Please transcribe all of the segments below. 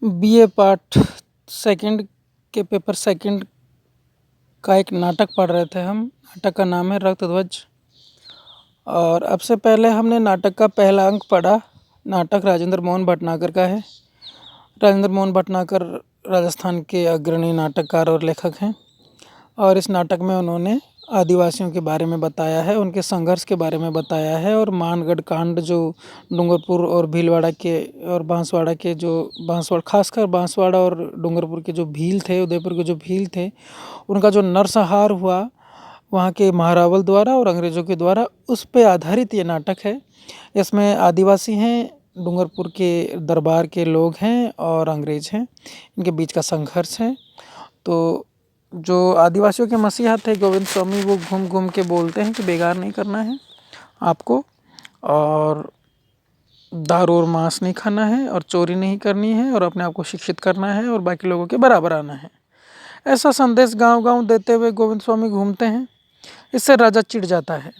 BA part second के paper second का एक नाटक पढ़ रहे थे हम। नाटक का नाम है रक्त ध्वज। और अब से पहले हमने नाटक का पहला अंक पढ़ा। नाटक राजेंद्र मोहन भटनागर का है। राजेंद्र मोहन भटनागर राजस्थान के अग्रणी नाटककार और लेखक हैं। और इस नाटक में उन्होंने आदिवासियों के बारे में बताया है, उनके संघर्ष के बारे में बताया है। और मानगढ़ कांड जो डूंगरपुर और भीलवाड़ा के और बांसवाड़ा के जो बांसवाड़ा खासकर बांसवाड़ा और डूंगरपुर के जो भील थे, उदयपुर के जो भील थे, उनका जो नरसंहार हुआ वहाँ के महारावल द्वारा और अंग्रेज़ों के द्वारा, उस पे आधारित ये नाटक है। इसमें आदिवासी हैं, डूंगरपुर के दरबार के लोग हैं और अंग्रेज़ हैं। इनके बीच का संघर्ष है। तो जो आदिवासियों के मसीहा थे गोविंद स्वामी, वो घूम घूम के बोलते हैं कि बेगार नहीं करना है आपको, और दारू और मांस नहीं खाना है, और चोरी नहीं करनी है, और अपने आप को शिक्षित करना है, और बाकी लोगों के बराबर आना है। ऐसा संदेश गांव गांव देते हुए गोविंद स्वामी घूमते हैं। इससे राजा चिढ़ जाता है,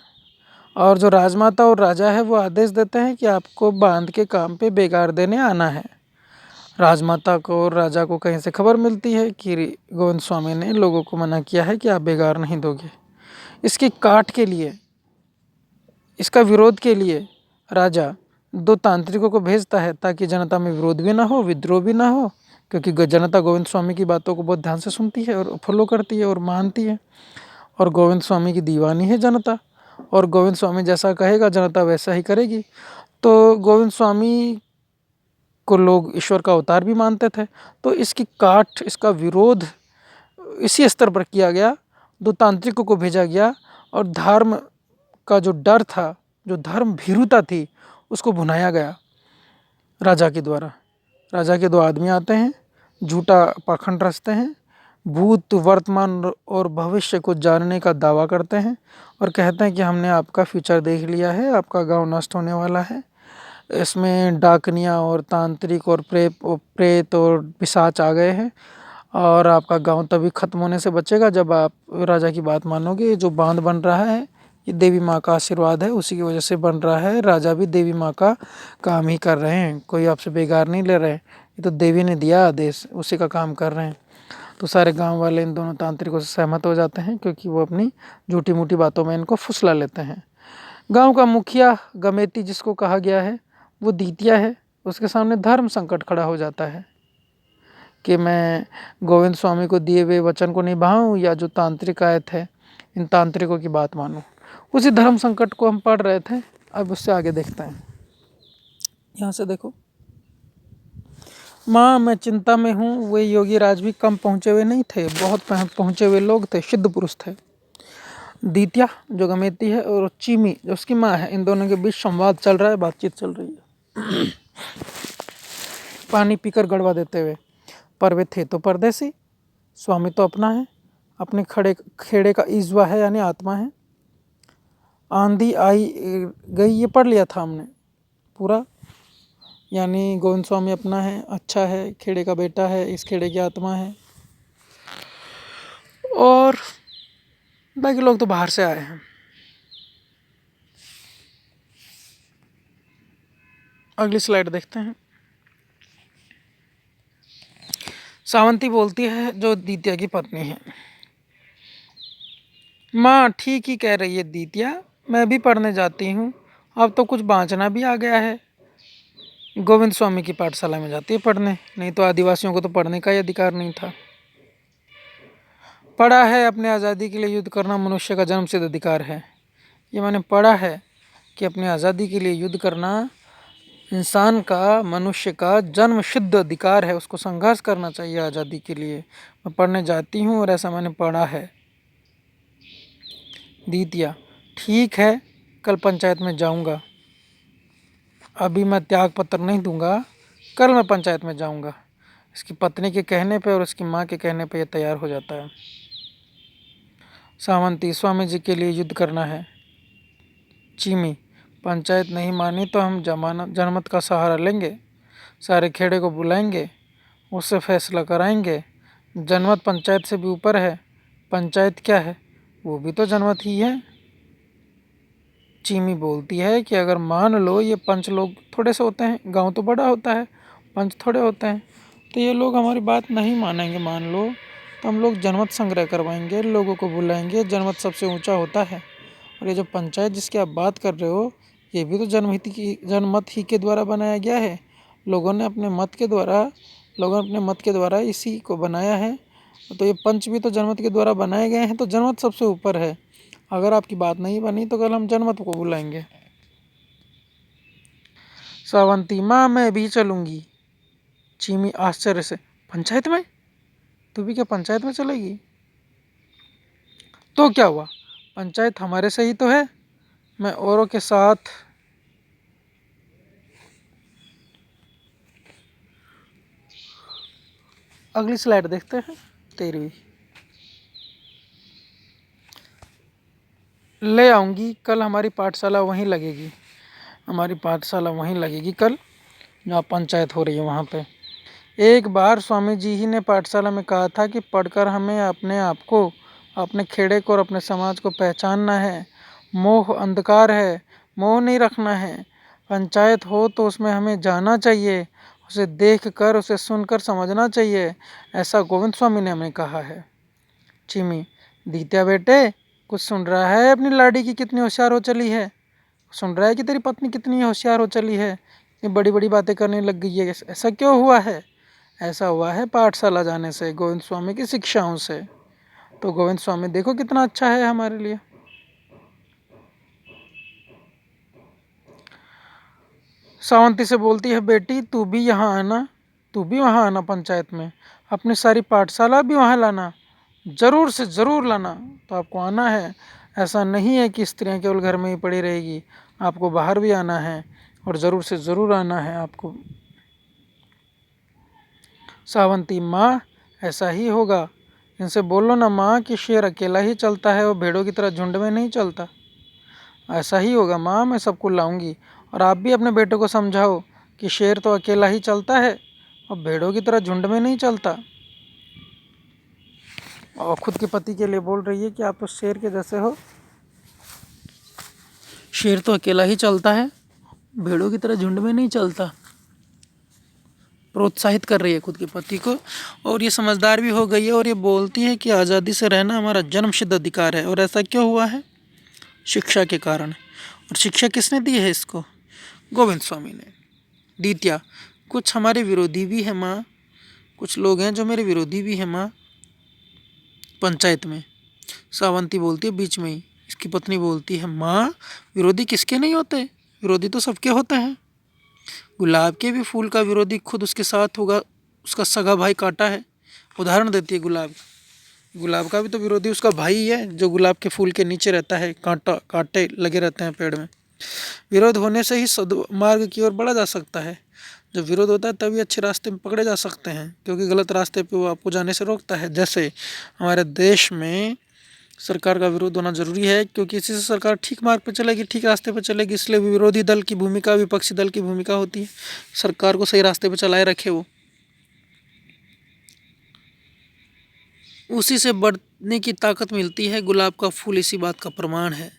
और जो राजमाता और राजा है वो आदेश देते हैं कि आपको बांध के काम पे बेगार देने आना है। राजमाता को और राजा को कहीं से खबर मिलती है कि गोविंद स्वामी ने लोगों को मना किया है कि आप बेगार नहीं दोगे। इसकी काट के लिए, इसका विरोध के लिए राजा दो तांत्रिकों को भेजता है ताकि जनता में विरोध भी ना हो, विद्रोह भी ना हो। क्योंकि जनता गोविंद स्वामी की बातों को बहुत ध्यान से सुनती है और फॉलो करती है और मानती है। और गोविंद स्वामी की दीवानी है जनता, और गोविंद स्वामी जैसा कहेगा जनता वैसा ही करेगी। तो गोविंद स्वामी को लोग ईश्वर का अवतार भी मानते थे। तो इसकी काट, इसका विरोध इसी स्तर पर किया गया। दो तांत्रिकों को भेजा गया और धर्म का जो डर था, जो धर्म भीरुता थी, उसको भुनाया गया राजा के द्वारा। राजा के दो आदमी आते हैं, झूठा पाखंड रचते हैं, भूत वर्तमान और भविष्य को जानने का दावा करते हैं और कहते हैं कि हमने आपका फ्यूचर देख लिया है, आपका गांव नष्ट होने वाला है। इसमें डाकनियाँ और तांत्रिक और प्रेत और पिशाच आ गए हैं, और आपका गांव तभी खत्म होने से बचेगा जब आप राजा की बात मानोगे। जो बांध बन रहा है ये देवी माँ का आशीर्वाद है, उसी की वजह से बन रहा है। राजा भी देवी माँ का काम ही कर रहे हैं, कोई आपसे बेगार नहीं ले रहे। ये तो देवी ने दिया आदेश, उसी का काम कर रहे हैं। तो सारे गांव वाले इन दोनों तांत्रिकों से सहमत हो जाते हैं, क्योंकि वो अपनी झूठी मूठी बातों में इनको फुसला लेते हैं। गांव का मुखिया गमेती जिसको कहा गया है, वो दीतिया है। उसके सामने धर्म संकट खड़ा हो जाता है कि मैं गोविंद स्वामी को दिए हुए वचन को निभाऊं या जो तांत्रिक आए थे इन तांत्रिकों की बात मानूं। उसी धर्म संकट को हम पढ़ रहे थे। अब उससे आगे देखते हैं। यहाँ से देखो, माँ मैं चिंता में हूँ। वे योगी राज भी कम पहुँचे हुए नहीं थे, बहुत पहुँचे हुए लोग थे, सिद्ध पुरुष थे। दीतिया जो गमेती है और चीमी जो उसकी माँ है, इन दोनों के बीच संवाद चल रहा है, बातचीत चल रही है। पानी पीकर गड़वा देते हुए, पर वे थे तो परदेसी, स्वामी तो अपना है, अपने खेड़े का ईजवा है यानी आत्मा है। आंधी आई गई ये पढ़ लिया था हमने पूरा, यानी गोविंद स्वामी अपना है, अच्छा है, खेड़े का बेटा है, इस खेड़े की आत्मा है, और बाकी लोग तो बाहर से आए हैं। अगली स्लाइड देखते हैं। सावंती बोलती है, जो दीतिया की पत्नी है, माँ ठीक ही कह रही है दीतिया, मैं भी पढ़ने जाती हूँ। अब तो कुछ बाँचना भी आ गया है। गोविंद स्वामी की पाठशाला में जाती है पढ़ने, नहीं तो आदिवासियों को तो पढ़ने का ही अधिकार नहीं था। पढ़ा है अपने आज़ादी के लिए युद्ध करना मनुष्य का जन्मसिद्ध अधिकार है। ये मैंने पढ़ा है कि अपनी आज़ादी के लिए युद्ध करना इंसान का, मनुष्य का जन्म सिद्ध अधिकार है, उसको संघर्ष करना चाहिए आज़ादी के लिए। मैं पढ़ने जाती हूँ और ऐसा मैंने पढ़ा है। दीतिया ठीक है, कल पंचायत में जाऊँगा। अभी मैं त्याग पत्र नहीं दूंगा, कल मैं पंचायत में जाऊँगा। इसकी पत्नी के कहने पे और उसकी माँ के कहने पे ये तैयार हो जाता है। सावंती स्वामी जी के लिए युद्ध करना है। चीमी पंचायत नहीं मानी तो हम जनमत का सहारा लेंगे, सारे खेड़े को बुलाएंगे, उससे फैसला कराएंगे। जनमत पंचायत से भी ऊपर है, पंचायत क्या है, वो भी तो जनमत ही है। चीमी बोलती है कि अगर मान लो ये पंच लोग थोड़े से होते हैं, गांव तो बड़ा होता है, पंच थोड़े होते हैं, तो ये लोग हमारी बात नहीं मानेंगे मान लो, तो हम लोग जनमत संग्रह करवाएंगे, लोगों को बुलाएंगे। जनमत सबसे ऊंचा होता है। और ये जो पंचायत जिसकी आप बात कर रहे हो, ये भी तो जनमत ही के द्वारा बनाया गया है। लोगों ने अपने मत के द्वारा इसी को बनाया है। तो ये पंच भी तो जनमत के द्वारा बनाए गए हैं, तो जनमत सबसे ऊपर है। अगर आपकी बात नहीं बनी तो कल हम जनमत को बुलाएंगे। सावंती, माँ मैं भी चलूंगी। चीमी आश्चर्य से, पंचायत में? तू भी क्या पंचायत में चलेगी? तो क्या हुआ, पंचायत हमारे से ही तो है। मैं औरों के साथ अगली स्लाइड देखते हैं। 13वीं ले आऊंगी, कल हमारी पाठशाला वहीं लगेगी। हमारी पाठशाला वहीं लगेगी कल, जहाँ पंचायत हो रही है वहाँ पे। एक बार स्वामी जी ही ने पाठशाला में कहा था कि पढ़कर हमें अपने आप को, अपने खेड़े को और अपने समाज को पहचानना है। मोह अंधकार है, मोह नहीं रखना है। पंचायत हो तो उसमें हमें जाना चाहिए, उसे देखकर उसे सुनकर समझना चाहिए, ऐसा गोविंद स्वामी ने हमें कहा है। चिमी, दीत्या बेटे कुछ सुन रहा है अपनी लाड़ी की कितनी होशियार हो चली है? सुन रहा है कि तेरी पत्नी कितनी होशियार हो चली है, ये बड़ी बड़ी बातें करने लग गई है? ऐसा क्यों हुआ है? ऐसा हुआ है पाठशाला जाने से, गोविंद स्वामी की शिक्षाओं से। तो गोविंद स्वामी देखो कितना अच्छा है हमारे लिए। सावंती से बोलती है, बेटी तू भी यहाँ आना, तू भी वहाँ आना पंचायत में, अपनी सारी पाठशाला भी वहाँ लाना, जरूर से ज़रूर लाना। तो आपको आना है, ऐसा नहीं है कि स्त्रियाँ केवल घर में ही पड़ी रहेगी, आपको बाहर भी आना है और ज़रूर से ज़रूर आना है आपको। सावंती, माँ ऐसा ही होगा, इनसे बोलो ना माँ कि शेर अकेला ही चलता है, वो भेड़ों की तरह झुंड में नहीं चलता। ऐसा ही होगा माँ, मैं सबको लाऊंगी। और आप भी अपने बेटे को समझाओ कि शेर तो अकेला ही चलता है और भेड़ों की तरह झुंड में नहीं चलता। और खुद के पति के लिए बोल रही है कि आप तो शेर के जैसे हो, शेर तो अकेला ही चलता है, भेड़ों की तरह झुंड में नहीं चलता। प्रोत्साहित कर रही है खुद के पति को। और ये समझदार भी हो गई है और ये बोलती है कि आज़ादी से रहना हमारा जन्मसिद्ध अधिकार है। और ऐसा क्यों हुआ है? शिक्षा के कारण। और शिक्षा किसने दी है इसको? गोविंद स्वामी ने। द्वितीया, कुछ हमारे विरोधी भी हैं माँ, कुछ लोग हैं जो मेरे विरोधी भी हैं माँ पंचायत में। सावंती बोलती है बीच में ही। इसकी पत्नी बोलती है, माँ विरोधी किसके नहीं होते, विरोधी तो सबके होते हैं। गुलाब के भी फूल का विरोधी खुद उसके साथ होगा, उसका सगा भाई कांटा है। उदाहरण देती है गुलाब का भी तो विरोधी उसका भाई ही है, जो गुलाब के फूल के नीचे रहता है, कांटे लगे रहते हैं पेड़ में। विरोध होने से ही सद्मार्ग की ओर बढ़ा जा सकता है। जब विरोध होता है तभी अच्छे रास्ते में पकड़े जा सकते हैं, क्योंकि गलत रास्ते पे वो आपको जाने से रोकता है। जैसे हमारे देश में सरकार का विरोध होना जरूरी है, क्योंकि इसी से सरकार ठीक मार्ग पर चलेगी, ठीक रास्ते पर चलेगी। इसलिए विरोधी दल की भूमिका, विपक्षी दल की भूमिका होती है सरकार को सही रास्ते पर चलाए रखे वो। उसी से बढ़ने की ताकत मिलती है, गुलाब का फूल इसी बात का प्रमाण है।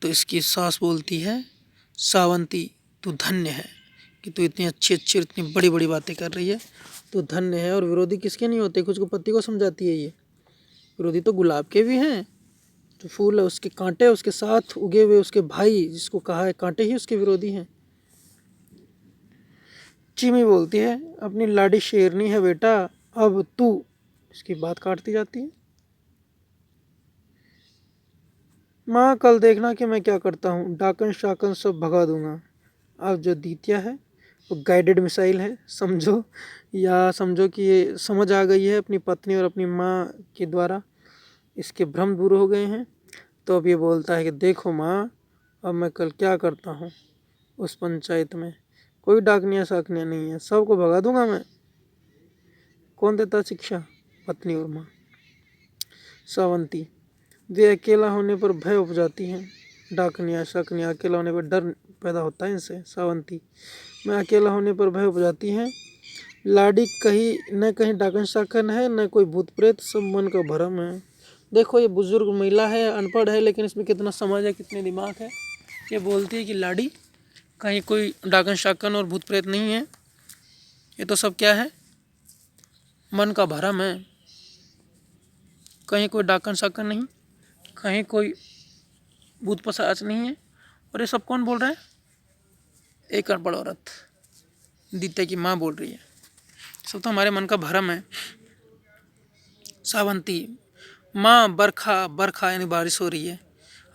तो इसकी सास बोलती है, सावंती तू धन्य है कि तू इतनी अच्छी अच्छी इतनी बड़ी बड़ी बातें कर रही है, तो धन्य है। और विरोधी किसके नहीं होते, कुछ को पति को समझाती है ये। विरोधी तो गुलाब के भी हैं, जो फूल है उसके कांटे उसके साथ उगे हुए उसके भाई, जिसको कहा है कांटे ही उसके विरोधी हैं। चीमी बोलती है, अपनी लाडी शेरनी है बेटा, अब तू। इसकी बात काटती जाती है। माँ कल देखना कि मैं क्या करता हूँ, डाकन शाकन सब भगा दूंगा। अब जो द्वितीया है वो गाइडेड मिसाइल है, समझो, या समझो कि ये समझ आ गई है अपनी पत्नी और अपनी माँ के द्वारा, इसके भ्रम दूर हो गए हैं। तो अब ये बोलता है कि देखो माँ, अब मैं कल क्या करता हूँ, उस पंचायत में कोई डाकनिया साकनिया नहीं है, सबको भगा दूंगा मैं। कौन देता शिक्षा? पत्नी और माँ। सावंती, वे अकेला होने पर भय उपजाती हैं, डाकनिया शाकनिया अकेला होने पर डर पैदा होता है इनसे। सावंती, मैं अकेला होने पर भय उपजाती हैं, लाडी कहीं न कहीं डाकन शाकन है, न कोई भूत प्रेत, सब मन का भरम है। देखो ये बुजुर्ग महिला है, अनपढ़ है, लेकिन इसमें कितना समझ है, कितने दिमाग है। ये बोलती है कि लाडी कहीं कोई डाकन शाकन और भूत प्रेत नहीं है, ये तो सब क्या है, मन का भरम है, कहीं कोई डाकन साकन नहीं, कहीं कोई भूत पिशाच नहीं है। और ये सब कौन बोल रहा है? एक अनपढ़ औरत, दित्या की माँ बोल रही है। सब तो हमारे मन का भरम है। सावंती, माँ बरखा बरखा यानी बारिश हो रही है।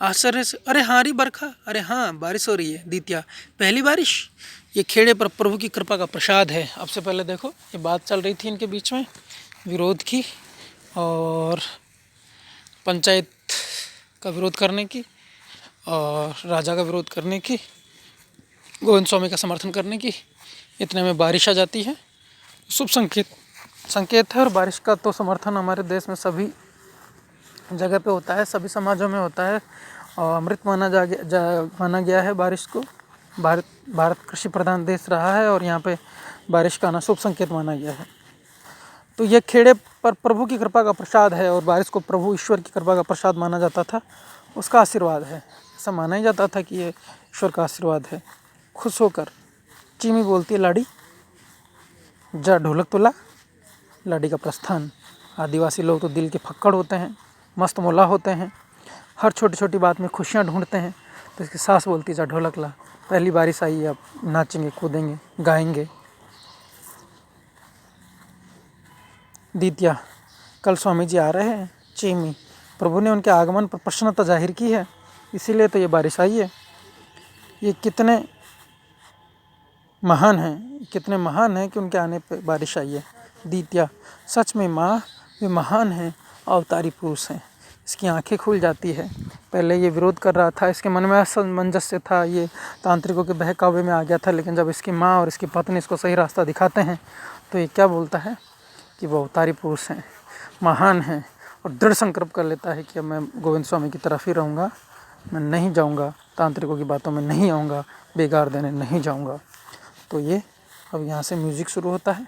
आश्चर्य से, अरे हाँ री बरखा, अरे हाँ बारिश हो रही है। दित्या, पहली बारिश? ये खेड़े पर प्रभु की कृपा का प्रसाद है। अब से पहले देखो, ये बात चल रही थी इनके बीच में विरोध की, और पंचायत का विरोध करने की, और राजा का विरोध करने की, गोविंद स्वामी का समर्थन करने की। इतने में बारिश आ जाती है। शुभ संकेत है। और बारिश का तो समर्थन हमारे देश में सभी जगह पे होता है, सभी समाजों में होता है। और अमृत माना गया है बारिश को। भारत कृषि प्रधान देश रहा है, और यहाँ पे बारिश का आना शुभ संकेत माना गया है। तो ये खेड़े पर प्रभु की कृपा का प्रसाद है, और बारिश को प्रभु ईश्वर की कृपा का प्रसाद माना जाता था, उसका आशीर्वाद है। ऐसा माना ही जाता था कि ये ईश्वर का आशीर्वाद है। खुश होकर चीमी बोलती है, लाड़ी जा ढोलक तुला, लाड़ी का प्रस्थान। आदिवासी लोग तो दिल के फक्कड़ होते हैं, मस्त मौला होते हैं, हर छोटी छोटी बात में खुशियाँ ढूंढते हैं। तो इसकी सास बोलती जा ढोलक ला, पहली बारिश आई है, अब नाचेंगे कूदेंगे गाएंगे। दित्या, कल स्वामी जी आ रहे हैं। चीमी, प्रभु ने उनके आगमन पर प्रसन्नता जाहिर की है, इसीलिए तो ये बारिश आई है। ये कितने महान हैं कि उनके आने पर बारिश आई है। दित्या, सच में माँ, वे महान हैं, अवतारी पुरुष हैं। इसकी आंखें खुल जाती है। पहले ये विरोध कर रहा था, इसके मन में असमंजस्य था, ये तांत्रिकों के बहकावे में आ गया था। लेकिन जब इसकी माँ और इसकी पत्नी इसको सही रास्ता दिखाते हैं, तो ये क्या बोलता है कि वो अवतारी पुरुष हैं, महान हैं, और दृढ़ संकल्प कर लेता है कि अब मैं गोविंद स्वामी की तरफ ही रहूँगा, मैं नहीं जाऊँगा, तांत्रिकों की बातों में नहीं आऊँगा, बेगार देने नहीं जाऊँगा। तो ये अब यहाँ से म्यूज़िक शुरू होता है,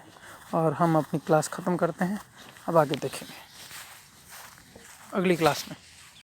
और हम अपनी क्लास ख़त्म करते हैं। अब आगे देखेंगे अगली क्लास में।